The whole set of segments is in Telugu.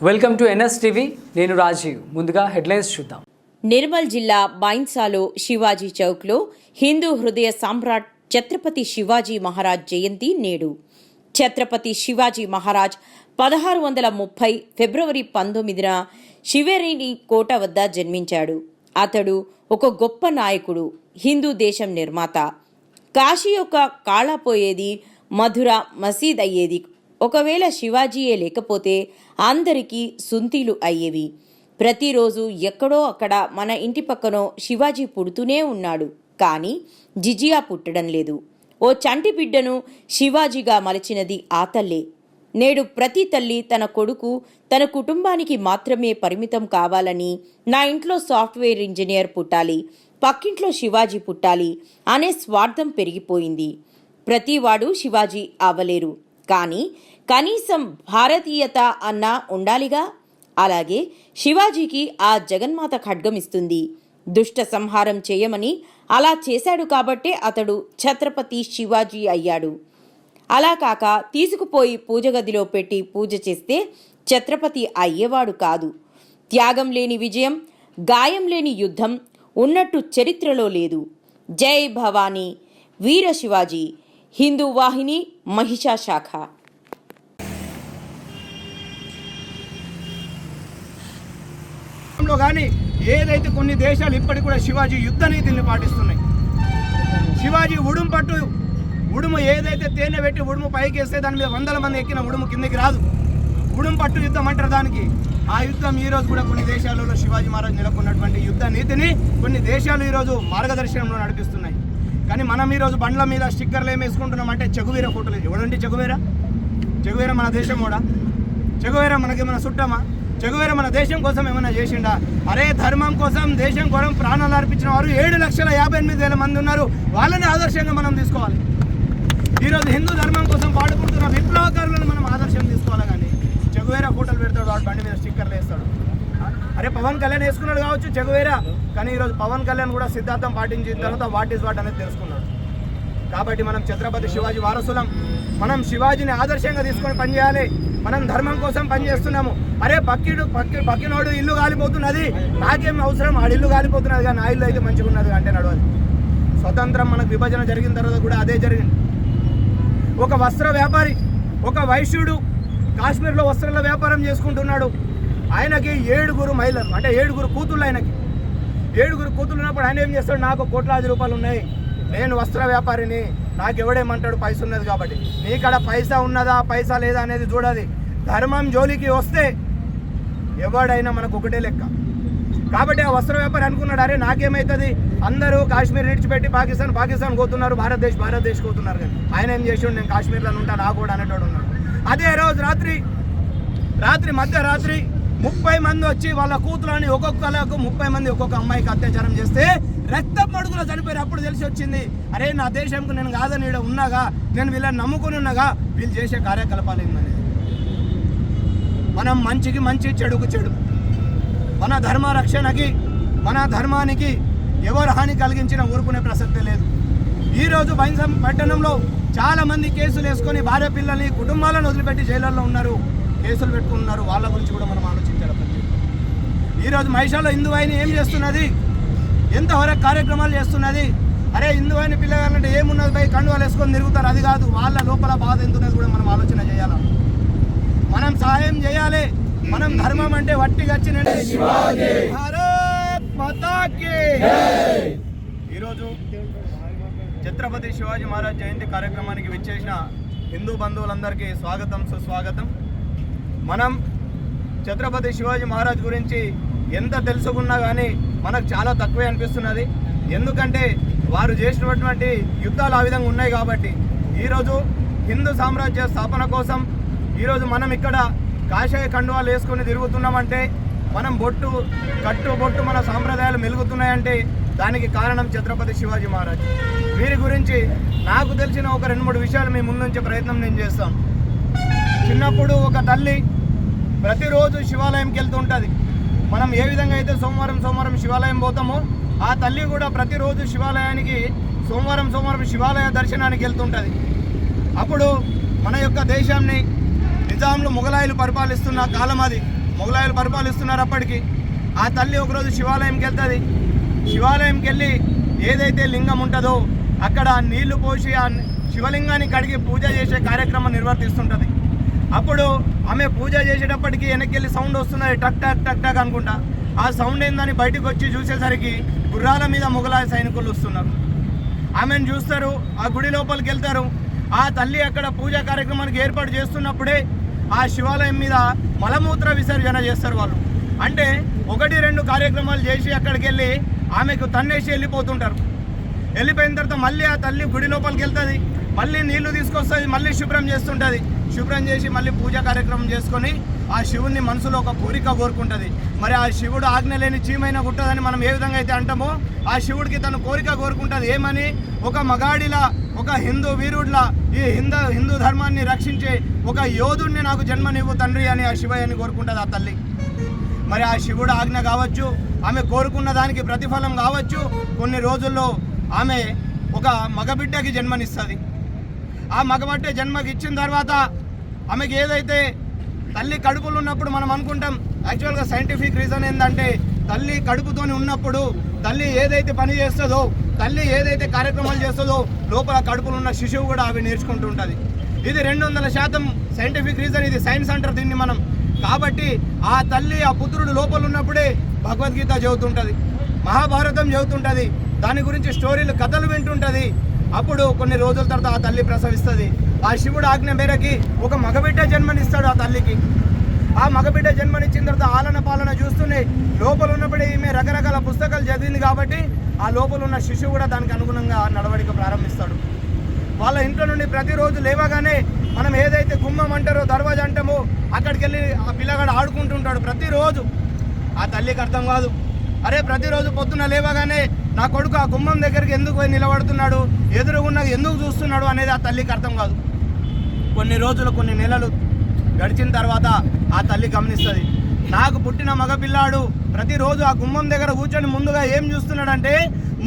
Welcome to NS TV. నేను రాజీవ్. ముందుగా హెడ్లైన్స్ చూద్దాం. నిర్మల్ జిల్లా బైన్సాలో శివాజీ చౌక్లో హిందూ హృదయ సామ్రాట్ ఛత్రపతి శివాజీ మహారాజ్ జయంతి నేడు. ఛత్రపతి శివాజీ మహారాజ్ 1630 ఫిబ్రవరి 19న శివరేణి కోట వద్ద జన్మించాడు. అతడు ఒక గొప్ప నాయకుడు, హిందూ దేశం నిర్మాత. కాశీ యొక్క కాళాపోయేది, మధుర మసీద్ అయ్యేది. ఒకవేళ శివాజీయే లేకపోతే అందరికీ సుంతీలు అయ్యేవి. ప్రతిరోజు ఎక్కడో అక్కడ మన ఇంటి పక్కనో శివాజీ పుడుతూనే ఉన్నాడు, కానీ జిజియా పుట్టడం లేదు. ఓ చంటి బిడ్డను శివాజీగా మలిచినది ఆ తల్లే. నేడు ప్రతి తల్లి తన కొడుకు తన కుటుంబానికి మాత్రమే పరిమితం కావాలని, నా ఇంట్లో సాఫ్ట్వేర్ ఇంజనీర్ పుట్టాలి, పక్కింట్లో శివాజీ పుట్టాలి అనే స్వార్థం పెరిగిపోయింది. ప్రతివాడు శివాజీ అవ్వలేరు, కానీ కనీసం భారతీయత అన్నా ఉండాలిగా. అలాగే శివాజీకి ఆ జగన్మాత ఖడ్గమిస్తుంది. దుష్ట సంహారం చేయమని అలా చేశాడు కాబట్టే అతడు ఛత్రపతి శివాజీ అయ్యాడు. అలా కాక తీసుకుపోయి పూజ గదిలో పెట్టి పూజ చేస్తే ఛత్రపతి అయ్యేవాడు కాదు. త్యాగం లేని విజయం, గాయం లేని యుద్ధం ఉన్నట్టు చరిత్రలో లేదు. జై భవానీ, వీర శివాజీ. హిందూ వాహిని, మహిషా శాఖ. కానీ ఏదైతే కొన్ని దేశాలు ఇప్పటికి కూడా శివాజీ యుద్ధ నీతిని పాటిస్తున్నాయి. శివాజీ ఉడుము ఏదైతే తేనె పెట్టి ఉడుము పైకి వేస్తే దాని మీద 100 మంది ఎక్కిన ఉడుము కిందకి రాదు. ఉడుము పట్టు యుద్ధం అంటారు దానికి. ఆ యుద్ధం ఈ రోజు కూడా కొన్ని దేశాలలో శివాజీ మహారాజ్ నెలకొన్నటువంటి యుద్ధ నీతిని కొన్ని దేశాలు ఈరోజు మార్గదర్శనంలో నడిపిస్తున్నాయి. కానీ మనం ఈరోజు బండ్ల మీద స్టిక్కర్లు ఏమి వేసుకుంటున్నాం అంటే చెగువీర ఫోటోలు. ఎవడండి చెగువీర మన దేశం కూడా? చెగువీర మనకేమైనా చుట్టమా? చెగువీర మన దేశం కోసం ఏమైనా చేసిండా? అరే ధర్మం కోసం, దేశం కోసం ప్రాణాలు అర్పించిన వారు 7,58,000 మంది ఉన్నారు. వాళ్ళని ఆదర్శంగా మనం తీసుకోవాలి. ఈరోజు హిందూ ధర్మం కోసం పాడుకుంటున్న విప్లవకారులను మనం ఆదర్శం తీసుకోవాలి. కానీ చెగువీర ఫోటోలు పెడతాడు, వాడు బండి మీద స్టిక్కర్లు వేస్తాడు. అరే పవన్ కళ్యాణ్ వేసుకున్నాడు కావచ్చు చెగువీర, కానీ ఈరోజు పవన్ కళ్యాణ్ కూడా సిద్ధాంతం పాటించిన తర్వాత వాట్ ఈజ్ వాట్ అనేది తెలుసుకున్నాడు. కాబట్టి మనం ఛత్రపతి శివాజీ వారసులం. మనం శివాజీని ఆదర్శంగా తీసుకొని పనిచేయాలి. మనం ధర్మం కోసం పనిచేస్తున్నాము. అరే పక్కినోడు ఇల్లు కాలిపోతున్నది, నాకేం అవసరం, ఆడి ఇల్లు కాలిపోతున్నది కానీ నా ఇల్లు అయితే మంచిగా ఉన్నది అంటే నడవాలి. స్వతంత్రం మనకు విభజన జరిగిన తర్వాత కూడా అదే జరిగింది. ఒక వస్త్ర వ్యాపారి, ఒక వైశ్యుడు కాశ్మీర్లో వస్త్రాల వ్యాపారం చేసుకుంటున్నాడు. ఆయనకి 7 మహిళలు, అంటే 7 కూతుళ్ళు. ఆయనకి 7 కూతుళ్ళు ఉన్నప్పుడు ఆయన ఏం చేస్తాడు? నాకు కోట్లాది రూపాయలు ఉన్నాయి, నేను వస్త్ర వ్యాపారిని, నాకు ఎవడేమంటాడు? పైసా ఉన్నది కాబట్టి. నీకడ పైసా ఉన్నదా పైసా లేదా అనేది చూడాలి. ధర్మం జోలికి వస్తే ఎవడైనా మనకు ఒకటే లెక్క. కాబట్టి ఆ వస్త్ర వ్యాపారి అనుకున్నాడు, అరే నాకేమవుతుంది, అందరూ కాశ్మీర్ విడిచిపెట్టి పాకిస్తాన్ పోతున్నారు, భారతదేశ్ పోతున్నారు. కానీ ఆయన ఏం చేసి నేను కాశ్మీర్లో ఉంటా, నాకు కూడా అనేటోడు ఉన్నాడు. అదే రోజు మధ్యరాత్రి 30 మంది వచ్చి వాళ్ళ కూతులని ఒక్కొక్కలకు 30 మంది ఒక్కొక్క అమ్మాయికి అత్యాచారం చేస్తే రక్తం మడుగులో చనిపోయారు. అప్పుడు తెలిసి వచ్చింది, అరే నా దేశంకు నేను కాదని ఈడ ఉన్నాగా, నేను వీళ్ళని నమ్ముకుని ఉన్నాగా, వీళ్ళు చేసే కార్యకలాపాలు ఏందనేది. మనం మంచికి మంచి, చెడుకు చెడు. మన ధర్మ రక్షణకి, మన ధర్మానికి ఎవరు హాని కలిగించినా ఊరుకునే ప్రసక్తే లేదు. ఈరోజు బైన్సం పట్టణంలో చాలామంది కేసులు వేసుకొని భార్య పిల్లల్ని, కుటుంబాలను వదిలిపెట్టి జైళ్ళల్లో ఉన్నారు, కేసులు పెట్టుకున్నారు. వాళ్ళ గురించి కూడా మనం ఆలోచించాలి. ఈరోజు మహిషాలో హిందూ వాహిని ఏం చేస్తున్నది, ఎంతవరకు కార్యక్రమాలు చేస్తున్నది. అరే హిందూ వాహిని పిల్లగాలంటే ఏమున్నది, పై కండువాలు వేసుకొని తిరుగుతారు, అది కాదు. వాళ్ళ లోపల బాధ ఎంతున్నది కూడా మనం ఆలోచన చేయాలి. మనం సహాయం చేయాలి. మనం ధర్మం అంటే వట్టిగచ్చి భారత్ మాతాకి. ఈరోజు ఛత్రపతి శివాజీ మహారాజ్ జయంతి కార్యక్రమానికి విచ్చేసిన హిందూ బంధువులందరికీ స్వాగతం, సుస్వాగతం. మనం ఛత్రపతి శివాజీ మహారాజ్ గురించి ఎంత తెలుసుకున్నా కానీ మనకు చాలా తక్కువే అనిపిస్తున్నది. ఎందుకంటే వారు చేసినటువంటి యుద్ధాలు ఆ విధంగా ఉన్నాయి. కాబట్టి ఈరోజు హిందూ సామ్రాజ్య స్థాపన కోసం ఈరోజు మనం ఇక్కడ కాషాయ కండువాలు వేసుకొని తిరుగుతున్నామంటే, మనం బొట్టు మన సాంప్రదాయాలు మెలుగుతున్నాయంటే దానికి కారణం ఛత్రపతి శివాజీ మహారాజ్. వీరి గురించి నాకు తెలిసిన ఒక 2-3 విషయాలు మీ ముందుంచే ప్రయత్నం నేను చేస్తాం. చిన్నప్పుడు ఒక తల్లి ప్రతిరోజు శివాలయంకి వెళ్తూ ఉంటుంది. మనం ఏ విధంగా అయితే సోమవారం శివాలయం పోతామో, ఆ తల్లి కూడా ప్రతిరోజు శివాలయానికి సోమవారం శివాలయ దర్శనానికి వెళ్తుంటుంది. అప్పుడు మన యొక్క దేశాన్ని నిజాంలు మొఘలాయిలు పరిపాలిస్తున్న కాలం అది. మొగలాయులు పరిపాలిస్తున్నారు అప్పటికి. ఆ తల్లి ఒకరోజు శివాలయంకి వెళ్తుంది. శివాలయంకి వెళ్ళి ఏదైతే లింగం ఉంటుందో అక్కడ నీళ్లు పోసి ఆ శివలింగాన్ని కడిగి పూజ చేసే కార్యక్రమం నిర్వర్తిస్తుంటుంది. అప్పుడు ఆమె పూజ చేసేటప్పటికి వెనక్కి వెళ్ళి సౌండ్ వస్తున్నది, టక్ టక్ టక్ టక్ అనుకుంటా. ఆ సౌండ్ ఏందని బయటకు వచ్చి చూసేసరికి గుర్రాల మీద మొగలాయ సైనికులు వస్తున్నారు. ఆమెను చూస్తారు, ఆ గుడి లోపలికి వెళ్తారు. ఆ తల్లి అక్కడ పూజా కార్యక్రమానికి ఏర్పాటు చేస్తున్నప్పుడే ఆ శివాలయం మీద మలమూత్ర విసర్జన చేస్తారు వాళ్ళు. అంటే 1-2 కార్యక్రమాలు చేసి అక్కడికి వెళ్ళి ఆమెకు తన్నేసి వెళ్ళిపోతుంటారు. వెళ్ళిపోయిన తర్వాత మళ్ళీ ఆ తల్లి గుడి లోపలికి వెళ్తుంది, మళ్ళీ నీళ్లు తీసుకొస్తుంది, మళ్ళీ శుభ్రం చేస్తుంటుంది. శుభ్రం చేసి మళ్ళీ పూజా కార్యక్రమం చేసుకొని ఆ శివుని మనసులో ఒక కోరిక కోరుకుంటుంది. మరి ఆ శివుడు ఆజ్ఞ లేని చీమైనా గుట్టదని మనం ఏ విధంగా అయితే అంటామో ఆ శివుడికి తను కోరిక కోరుకుంటుంది. ఏమని? ఒక మగాడిలా, ఒక హిందూ వీరుడిలా ఈ హిందూ ధర్మాన్ని రక్షించే ఒక యోధుడిని నాకు జన్మనివ్వు తండ్రి అని ఆ శివయ్యని కోరుకుంటుంది ఆ తల్లి. మరి ఆ శివుడు ఆజ్ఞ కావచ్చు, ఆమె కోరుకున్న దానికి ప్రతిఫలం కావచ్చు. కొన్ని రోజుల్లో ఆమె ఒక మగబిడ్డకి జన్మనిస్తుంది. ఆ మగబిడ్డ జన్మకి ఇచ్చిన తర్వాత ఆమెకి ఏదైతే తల్లి కడుపులో ఉన్నప్పుడు మనం అనుకుంటాం, యాక్చువల్గా సైంటిఫిక్ రీజన్ ఏంటంటే తల్లి కడుపుతోని ఉన్నప్పుడు తల్లి ఏదైతే పని చేస్తుందో, తల్లి ఏదైతే కార్యక్రమాలు చేస్తుందో లోపల కడుపులో ఉన్న శిశువు కూడా అవి నేర్చుకుంటూ ఉంటుంది. ఇది 200% సైంటిఫిక్ రీజన్, ఇది సైన్స్ అంటారు దీన్ని మనం. కాబట్టి ఆ తల్లి ఆ పుత్రుడు లోపల ఉన్నప్పుడే భగవద్గీత చదువుతుంటుంది, మహాభారతం చదువుతుంటుంది, దాని గురించి స్టోరీలు కథలు వింటుంటుంది. అప్పుడు కొన్ని రోజుల తర్వాత ఆ తల్లి ప్రసవిస్తుంది. ఆ శివుడు ఆజ్ఞ మేరకి ఒక మగబిడ్డ జన్మనిస్తాడు ఆ తల్లికి. ఆ మగబిడ్డ జన్మనిచ్చిన తర్వాత ఆలన పాలన చూస్తూనే లోపల ఉన్నప్పుడే ఈమె రకరకాల పుస్తకాలు చదివింది కాబట్టి ఆ లోపల ఉన్న శిశువు కూడా దానికి అనుగుణంగా నడవడిక ప్రారంభిస్తాడు. వాళ్ళ ఇంట్లో నుండి ప్రతిరోజు లేవగానే మనం ఏదైతే గుమ్మం అంటారో, దర్వాజా అంటామో అక్కడికి వెళ్ళి ఆ పిల్లగాడు ఆడుకుంటుంటాడు ప్రతిరోజు. ఆ తల్లికి అర్థం కాదు, అరే ప్రతిరోజు పొద్దున్న లేవగానే నా కొడుకు ఆ గుమ్మం దగ్గరికి ఎందుకు పోయి నిలబడుతున్నాడు, ఎదురుగున్న ఎందుకు చూస్తున్నాడు అనేది ఆ తల్లికి అర్థం కాదు. కొన్ని రోజులు, కొన్ని నెలలు గడిచిన తర్వాత ఆ తల్లి గమనిస్తుంది, నాకు పుట్టిన మగపిల్లాడు ప్రతిరోజు ఆ గుమ్మం దగ్గర కూర్చొని ముందుగా ఏం చూస్తున్నాడంటే,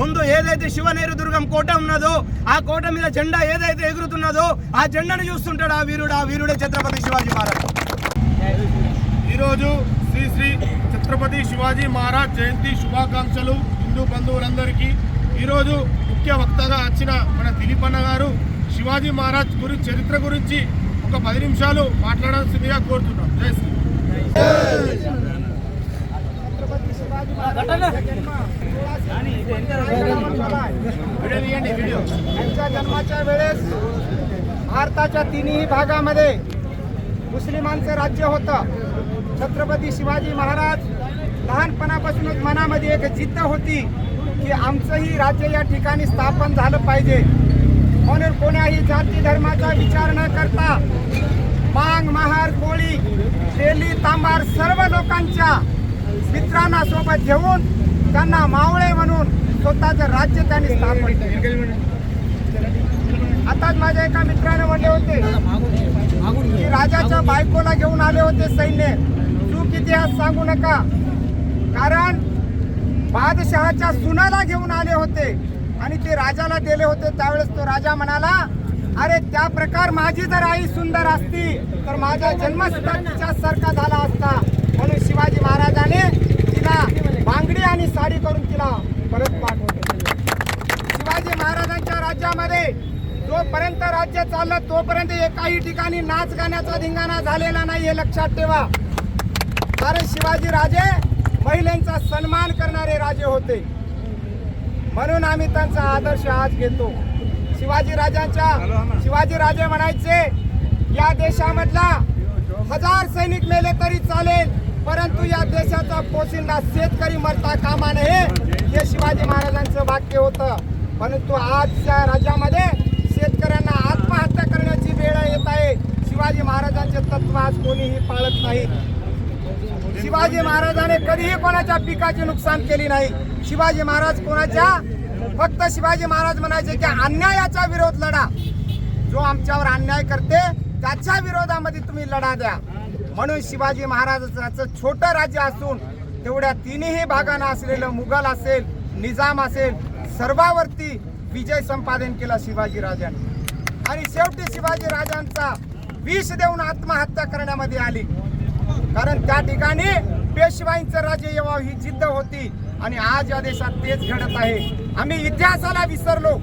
ముందు ఏదైతే శివనేరుదుర్గం కోట ఉన్నదో ఆ కోట మీద జెండా ఏదైతే ఎగురుతున్నదో ఆ జెండాను చూస్తుంటాడు ఆ వీరుడు. ఆ వీరుడే ఛత్రపతి శివాజీ మహారాజ్. ఈరోజు శ్రీ శ్రీ ఛత్రపతి శివాజీ మహారాజ్ జయంతి శుభాకాంక్షలు హిందూ బంధువులందరికీ. ఈరోజు ముఖ్య వక్తగా వచ్చిన మన దిలీప్ అన్న గారు శివాజీ మహారాజ్ చరిత్ర గురించి ఒక 10 నిమిషాలు మాట్లాడాల్సిందిగా కోరుతున్నాం. జై శ్రీ. त्यांच्या जन्माच्या वेळेस भारताच्या 3ही भागामध्ये मुस्लिमांचं राज्य होतं. छत्रपती शिवाजी महाराज लहानपणापासूनच मनामध्ये एक जिद्द होती की आमचंही राज्य या ठिकाणी स्थापन झालं पाहिजे. म्हणून कोणाही जाती धर्माचा विचार न करता मांग, महार, कोळी, तेली, तांबार सर्व लोकांच्या मित्रांना सोबत घेऊन त्यांना मावळे म्हणून स्वतःचं राज्य त्यांनी स्थापन केलं. आताच माझ्या एका मित्राने म्हणले होते की राजाच्या बायकोला घेऊन आले होते सैन्य. चूक इतिहास सांगू नका, कारण बादशहाच्या सुनाला घेऊन आले होते आणि ते राजाला दिले होते. त्यावेळेस तो राजा म्हणाला, अरे त्या प्रकार माझी जर आई सुंदर असती तर माझा जन्म सुद्धा तिच्यासारखा झाला असता. म्हणून शिवाजी महाराजाने तिला बांगडी आणि साडी करून तिला परत पाठवले. शिवाजी महाराजांच्या राज्यामध्ये जोपर्यंत राज्य चाललं तोपर्यंत एकाही ठिकाणी नाच गाण्याचा धिंगाणा झालेला नाही, हे लक्षात ठेवा. कारण शिवाजी राजे महिलांचा सन्मान करणारे राजे होते. म्हणून आम्ही त्यांचा आदर्श आज घेतो. शिवाजी राजे म्हणायचे, या देशामधला 1000 सैनिक मेले तरी चालेल, परंतु या देशाचा पोशिंदा शेतकरी मरता कामा नये, हे शिवाजी महाराजांचं वाक्य होतं. परंतु आजच्या राज्यामध्ये शेतकऱ्यांना आत्महत्या करण्याची वेळ येत आहे. शिवाजी महाराजांचे तत्व आज कोणीही पाळत नाही. शिवाजी महाराजांनी कधीही कोणाच्या पिकाची नुकसान केली नाही. शिवाजी महाराज फक्त शिवाजी महाराज म्हणायचे की अन्यायाचा विरोध लढा. जो आमच्यावर अन्याय करते त्याच्या विरोधामध्ये तुम्ही लढा द्या. म्हणून शिवाजी महाराजांचं छोटं राज्य असून तेवढ्या 3ही भागांना असलेलं मुघल असेल, निजाम असेल, सर्वांवरती विजय संपादन केला शिवाजी राजांनी. आणि शेवटी शिवाजी राजांचा विष देऊन आत्महत्या करण्यामध्ये आली. कारण त्या ठिकाणी पेशवाईंचं राज्य यावं ही जिद्द होती आणि आज या देशात तेच घडत आहे. आम्ही इतिहासाला विसरलो,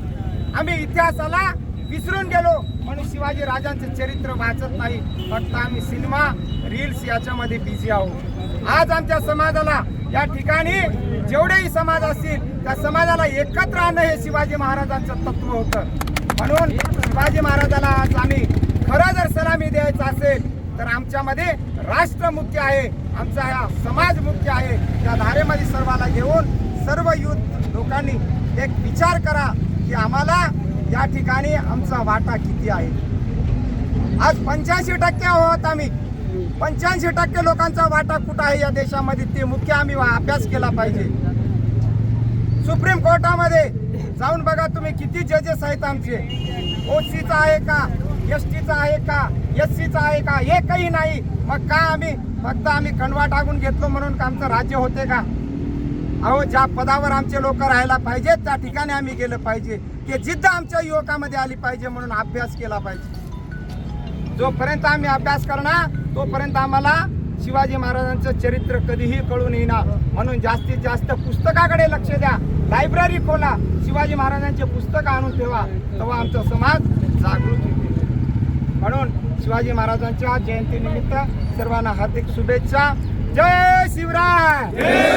आम्ही इतिहासाला विसरून गेलो म्हणून शिवाजी राजांचे चरित्र वाचत नाही, फक्त आम्ही सिनेमा रील्स याच्यामध्ये बिझी आहोत. आज आमच्या समाजाला या ठिकाणी जेवढेही समाज असतील त्या समाजाला एकत्र आणणं हे शिवाजी महाराजांचं तत्व होतं. म्हणून शिवाजी महाराजाला आज आम्ही खरं जर सलामी द्यायचं असेल तर आमच्यामध्ये राष्ट्र मुख्य आहे, आमचा हा समाज मुख्य आहे. त्या धारेमध्ये सर्वाला घेऊन सर्व युथ लोकांनी एक विचार करा की आम्हाला या ठिकाणी आमचा वाटा किती आहे. आज 85% आहोत आम्ही, 85% लोकांचा वाटा कुठं आहे या देशामध्ये ते मुख्य आम्ही अभ्यास केला पाहिजे. सुप्रीम कोर्टामध्ये जाऊन बघा तुम्ही किती जजेस आहेत आमचे. ओसीचा आहे का, एसटीचा आहे का, एससीचा आहे का, एकही नाही. मग का आम्ही फक्त कणवा टाकून घेतलो म्हणून का आमचं राज्य होते का? अहो, ज्या पदावर आमचे लोक राहायला पाहिजेत त्या ठिकाणी आम्ही गेलं पाहिजे. की जिद्द आमच्या युवकामध्ये आली पाहिजे म्हणून अभ्यास केला पाहिजे. जोपर्यंत आम्ही अभ्यास करणार तोपर्यंत आम्हाला शिवाजी महाराजांचं चरित्र कधीही कळून येणार. म्हणून जास्तीत जास्त पुस्तकाकडे लक्ष द्या, लायब्ररी खोला, शिवाजी महाराजांचे पुस्तक आणून ठेवा, तेव्हा आमचा समाज जागृत होईल. म्हणून शिवाजी महाराजांच्या जयंतीनिमित्त सर्वांना हार्दिक शुभेच्छा. जय शिवराय.